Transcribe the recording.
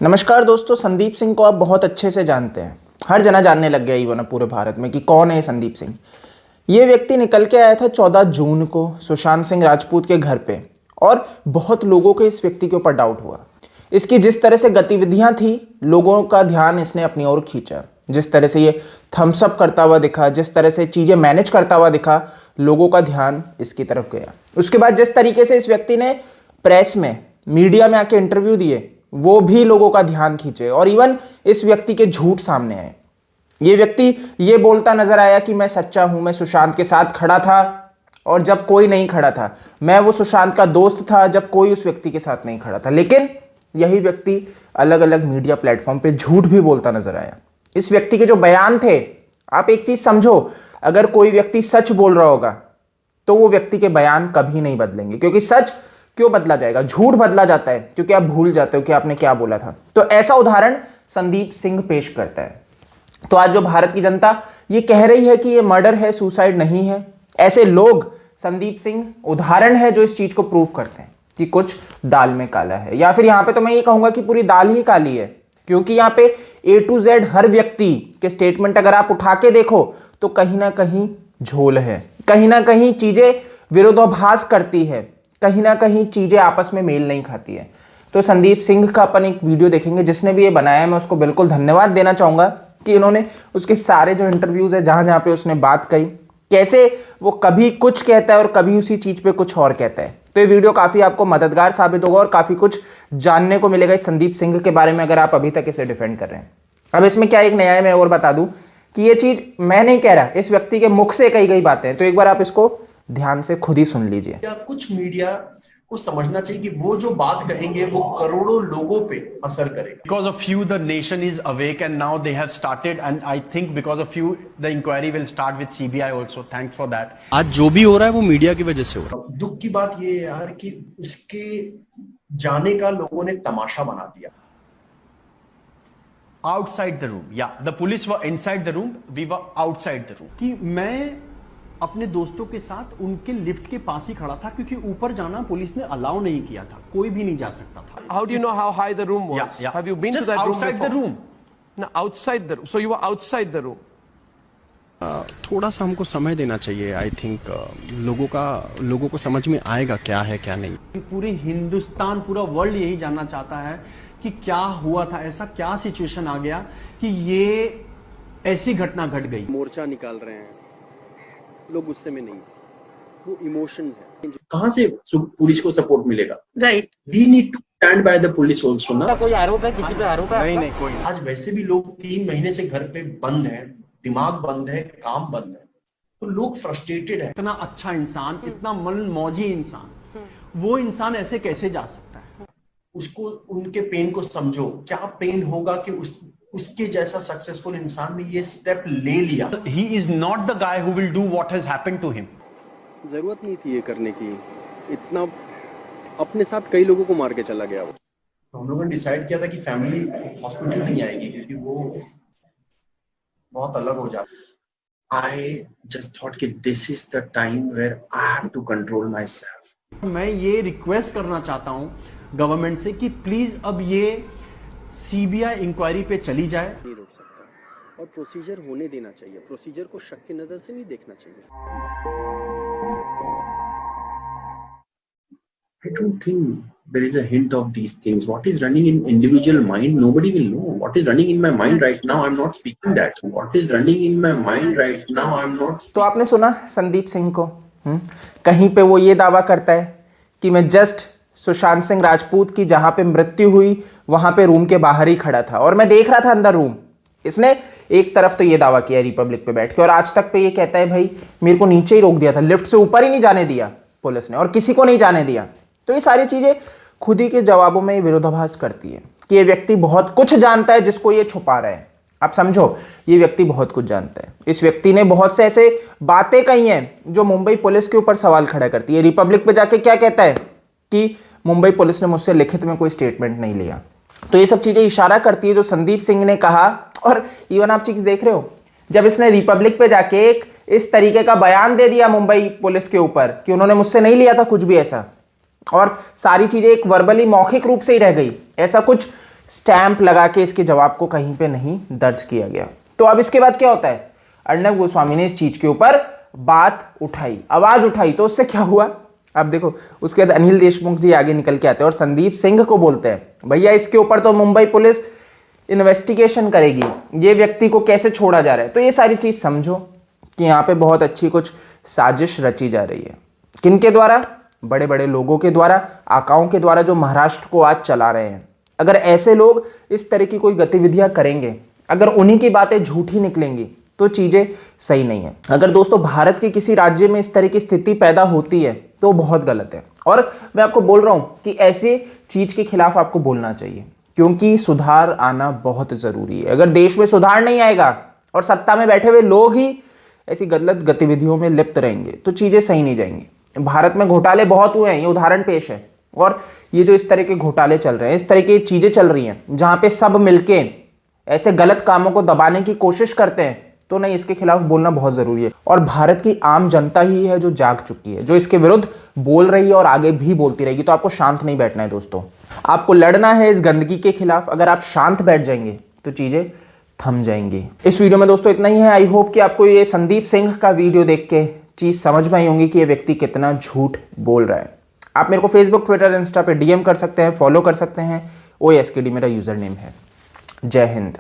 नमस्कार दोस्तों, संदीप सिंह को आप बहुत अच्छे से जानते हैं। हर जना जानने लग गया इवन पूरे भारत में कि कौन है संदीप सिंह। ये व्यक्ति निकल के आया था 14 जून को सुशांत सिंह राजपूत के घर पे, और बहुत लोगों को इस व्यक्ति के ऊपर डाउट हुआ। इसकी जिस तरह से गतिविधियां थी, लोगों का ध्यान इसने अपनी ओर खींचा। जिस तरह से ये थम्स अप करता हुआ दिखा, जिस तरह से चीजें मैनेज करता हुआ दिखा, लोगों का ध्यान इसकी तरफ गया। उसके बाद जिस तरीके से इस व्यक्ति ने प्रेस में, मीडिया में आके इंटरव्यू दिए, वो भी लोगों का ध्यान खींचे। और इवन इस व्यक्ति के झूठ सामने आए। ये व्यक्ति ये बोलता नजर आया कि मैं सच्चा हूं, मैं सुशांत के साथ खड़ा था और जब कोई नहीं खड़ा था, मैं वो सुशांत का दोस्त था जब कोई उस व्यक्ति के साथ नहीं खड़ा था। लेकिन यही व्यक्ति अलग अलग मीडिया प्लेटफॉर्म पे झूठ भी बोलता नजर आया। इस व्यक्ति के जो बयान थे, आप एक चीज समझो, अगर कोई व्यक्ति सच बोल रहा होगा तो वो व्यक्ति के बयान कभी नहीं बदलेंगे। क्योंकि सच क्यों बदला जाएगा? झूठ बदला जाता है क्योंकि आप भूल जाते हो कि आपने क्या बोला था। तो ऐसा उदाहरण संदीप सिंह पेश करता है। तो आज जो भारत की जनता ये कह रही है कि ये मर्डर है, सुसाइड नहीं है, ऐसे लोग संदीप सिंह उदाहरण है जो इस चीज को प्रूव करते हैं कि कुछ दाल में काला है। या फिर यहां पे तो मैं ये कहूंगा कि पूरी दाल ही काली है, क्योंकि यहां पे A to Z हर व्यक्ति के स्टेटमेंट अगर आप उठा के देखो तो कहीं ना कहीं झोल है, कहीं ना कहीं चीजें विरोधाभास करती है, कहीं ना कहीं चीजें आपस में मेल नहीं खाती है। तो संदीप सिंह का अपन एक वीडियो देखेंगे, जिसने भी ये बनाया है। मैं उसको बिल्कुल धन्यवाद देना चाहूंगा कि इन्होंने उसके सारे जो इंटरव्यूज है, जहां जहां पे उसने बात कही, कैसे वो कभी कुछ कहता है और कभी उसी चीज पे कुछ और कहता है। तो ये वीडियो काफी आपको मददगार साबित होगा और काफी कुछ जानने को मिलेगा इस संदीप सिंह के बारे में, अगर आप अभी तक इसे डिफेंड कर रहे हैं। अब इसमें क्या एक नया है, मैं और बता दूं कि ये चीज मैं नहीं कह रहा, इस व्यक्ति के मुख से कही गई बातें हैं। तो एक बार आप इसको ध्यान से खुद ही सुन लीजिए। क्या कुछ मीडिया को समझना चाहिए कि वो जो बात कहेंगे वो करोड़ों लोगों पे असर करेगा। Because of you, the nation is awake, and now they have started. And I think because of you, the inquiry will start with CBI also. Thanks for that. आज जो भी हो रहा है वो मीडिया की वजह से हो रहा है। दुख की बात ये है यार कि उसके जाने का लोगों ने तमाशा बना दिया। Outside the room, yeah. The police were inside the room. We were outside the room. कि मैं अपने दोस्तों के साथ उनके लिफ्ट के पास ही खड़ा था, क्योंकि ऊपर जाना पुलिस ने अलाउ नहीं किया था, कोई भी नहीं जा सकता था। How do you know how high the room was? Yeah. Have you been Just to that room outside before? the room. No, outside the room. So you were outside the room. थोड़ा सा हमको समय देना चाहिए। I think लोगों को समझ में आएगा क्या है क्या नहीं। पूरे हिंदुस्तान, पूरा वर्ल्ड यही जानना चाहता है कि क्या हुआ था, ऐसा क्या सिचुएशन आ गया कि ये ऐसी घटना घट गई। मोर्चा निकाल रहे हैं लोग, गुस्से में नहीं, वो इमोशन है। कहां से पुलिस को सपोर्ट मिलेगा? Right, we need to stand by the police also ना। कोई आरोप है, किसी पे आरोप है? नहीं कोई नहीं। आज वैसे भी लोग 3 महीने से घर पे बंद है, दिमाग बंद है, काम बंद है, तो लोग फ्रस्ट्रेटेड है। इतना अच्छा इंसान, इतना मन मौजी इंसान, वो इंसान ऐसे कैसे जा सकता है? उसको, उनके पेन को समझो। क्या पेन होगा कि उसके जैसा सक्सेसफुल इंसान ने ये स्टेप ले लिया। He is not the guy who will do what has happened to him. जरूरत नहीं थी ये करने की। इतना अपने साथ कई लोगों को मार के चला गया वो। तो हम लोगों ने डिसाइड किया था कि फैमिली हॉस्पिटल नहीं आएगी, क्योंकि वो बहुत अलग हो जाता। आई जस्ट थॉट कि this is the time where I have to control myself. मैं ये रिक्वेस्ट करना चाहता हूं गवर्नमेंट से कि प्लीज अब ये सीबीआई इंक्वायरी पे चली जाए। नहीं रोक सकता और प्रोसीजर होने देना चाहिए। प्रोसीजर को शक की नजर से नहीं देखना चाहिए। I don't think there is a hint of these things. What is running in individual mind, nobody will know. What is running in my mind right now, I'm not speaking that. What is running in my mind right now, I'm not. तो आपने सुना संदीप सिंह को। कहीं पे वो ये दावा करता है कि मैं जस्ट सुशांत सिंह राजपूत की जहां पे मृत्यु हुई वहां पे रूम के बाहर ही खड़ा था और मैं देख रहा था अंदर रूम। इसने एक तरफ तो ये दावा किया रिपब्लिक पे बैठ के, और आज तक पे ये कहता है भाई मेरे को नीचे ही रोक दिया था, लिफ्ट से ऊपर ही नहीं जाने दिया पुलिस ने, और किसी को नहीं जाने दिया। तो ये सारी चीजें खुद ही के जवाबों में विरोधाभास करती है कि ये व्यक्ति बहुत कुछ जानता है जिसको ये छुपा रहा है। आप समझो, ये व्यक्ति बहुत कुछ जानता है। इस व्यक्ति ने बहुत से ऐसे बातें कही हैं जो मुंबई पुलिस के ऊपर सवाल खड़ा करती है। रिपब्लिक पे जाके क्या कहता है कि मुंबई पुलिस ने मुझसे लिखित में कोई स्टेटमेंट नहीं लिया। तो ये सब चीजें इशारा करती है जो संदीप सिंह ने कहा। और इवन आप चीज देख रहे हो, जब इसने रिपब्लिक पे जाके एक इस तरीके का बयान दे दिया मुंबई पुलिस के ऊपर कि उन्होंने मुझसे नहीं लिया था कुछ भी ऐसा, और सारी चीजें एक वर्बली मौखिक रूप से ही रह गई, ऐसा कुछ स्टैंप लगा के इसके जवाब को कहीं पे नहीं दर्ज किया गया। तो अब इसके बाद क्या होता है, अर्णब गोस्वामी ने इस चीज के ऊपर बात उठाई, आवाज उठाई, तो उससे क्या हुआ अब देखो। उसके बाद अनिल देशमुख जी आगे निकल के आते हैं और संदीप सिंह को बोलते हैं भैया इसके ऊपर तो मुंबई पुलिस इन्वेस्टिगेशन करेगी, ये व्यक्ति को कैसे छोड़ा जा रहा है। तो ये सारी चीज समझो कि यहाँ पे बहुत अच्छी कुछ साजिश रची जा रही है। किनके द्वारा? बड़े बड़े लोगों के द्वारा, आकाओं के द्वारा, जो महाराष्ट्र को आज चला रहे हैं। अगर ऐसे लोग इस तरह की कोई गतिविधियां करेंगे, अगर उन्हीं की बातें झूठी निकलेंगी तो चीजें सही नहीं है। अगर दोस्तों भारत के किसी राज्य में इस तरह की स्थिति पैदा होती है तो बहुत गलत है। और मैं आपको बोल रहा हूं कि ऐसे चीज के खिलाफ आपको बोलना चाहिए, क्योंकि सुधार आना बहुत जरूरी है। अगर देश में सुधार नहीं आएगा और सत्ता में बैठे हुए लोग ही ऐसी गलत गतिविधियों में लिप्त रहेंगे तो चीजें सही नहीं जाएंगी। भारत में घोटाले बहुत हुए हैं, ये उदाहरण पेश है। और ये जो इस तरह के घोटाले चल रहे हैं, इस तरह की चीजें चल रही हैं जहां पे सब मिलके ऐसे गलत कामों को दबाने की कोशिश करते हैं, तो नहीं, इसके खिलाफ बोलना बहुत जरूरी है। और भारत की आम जनता ही है जो जाग चुकी है, जो इसके विरुद्ध बोल रही है और आगे भी बोलती रहेगी। तो आपको शांत नहीं बैठना है दोस्तों, आपको लड़ना है इस गंदगी के खिलाफ। अगर आप शांत बैठ जाएंगे तो चीजें थम जाएंगी। इस वीडियो में दोस्तों इतना ही है। आई होप कि आपको ये संदीप सिंह का वीडियो देख के चीज समझ में आई होंगी कि ये व्यक्ति कितना झूठ बोल रहा है। आप मेरे को फेसबुक, ट्विटर, इंस्टा पे डीएम कर सकते हैं, फॉलो कर सकते हैं। OSKD मेरा यूजर नेम है। जय हिंद।